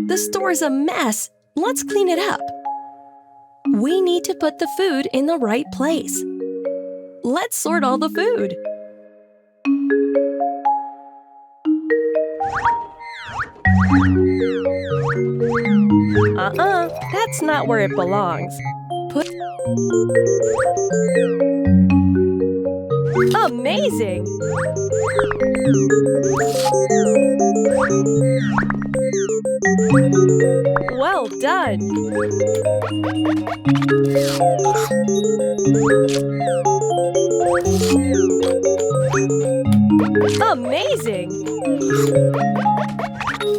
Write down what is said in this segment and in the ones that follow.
The store's a mess. Let's clean it up. We need to put the food in the right place. Let's sort all the food. That's not where it belongs. Amazing! Well done! Amazing!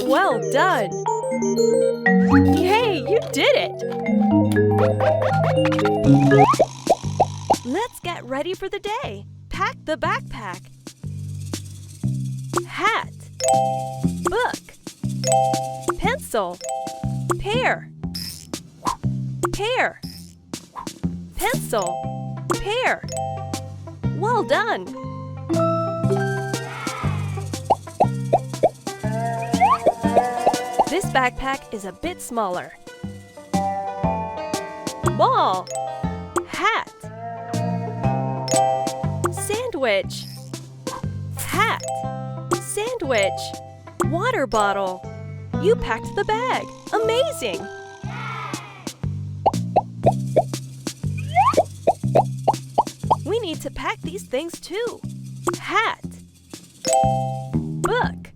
Well done! Hey, you did it! Let's get ready for the day. Pack the backpack. Hat. Book. Pencil. Pear. Pear. Pencil. Pear. Well done! This backpack is a bit smaller. Ball. Hat. Sandwich. Hat. Sandwich. Water bottle. You packed the bag. Amazing! We need to pack these things too. Hat. Book.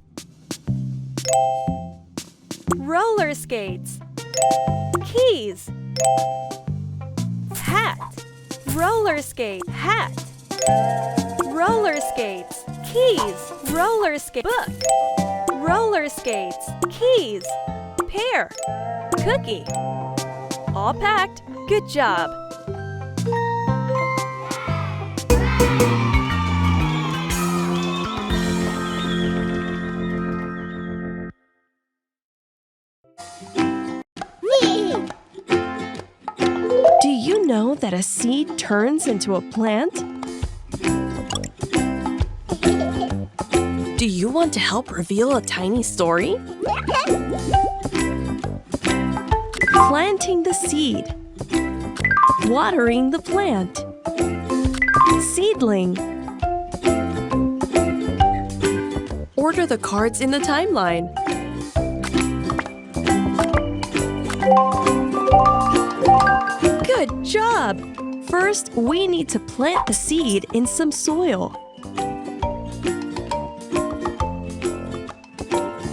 Roller skates. Keys. Hat. Roller skate. Hat. Roller skates. Keys. Roller skate. Book. Roller skates. Keys. Pear. Cookie. All packed. Good job. Do you know that a seed turns into a plant? Do you want to help reveal a tiny story? Planting the seed. Watering the plant. Seedling. Order the cards in the timeline. Good job! First, we need to plant the seed in some soil.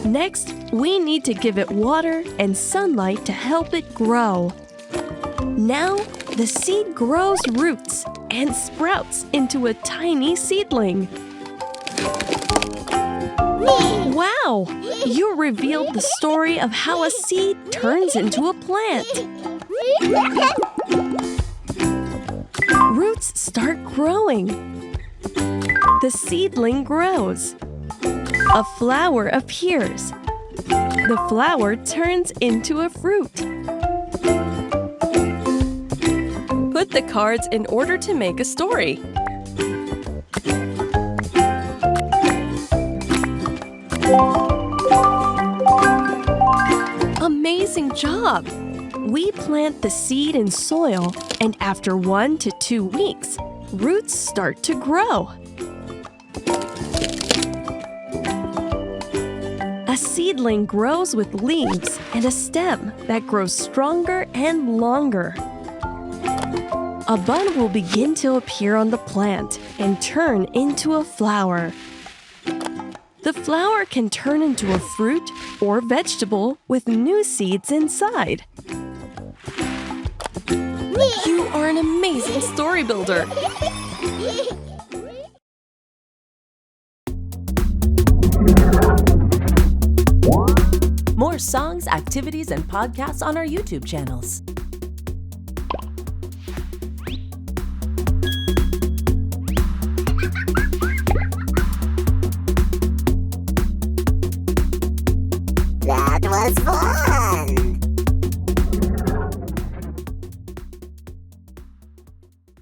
Next, we need to give it water and sunlight to help it grow. Now, the seed grows roots and sprouts into a tiny seedling. Wow! You revealed the story of how a seed turns into a plant. Roots start growing. The seedling grows. A flower appears. The flower turns into a fruit. Put the cards in order to make a story. Amazing job! We plant the seed in soil, and after 1 to 2 weeks, roots start to grow. A seedling grows with leaves and a stem that grows stronger and longer. A bud will begin to appear on the plant and turn into a flower. The flower can turn into a fruit or vegetable with new seeds inside. You are an amazing story builder! More songs, activities, and podcasts on our YouTube channels. That was fun!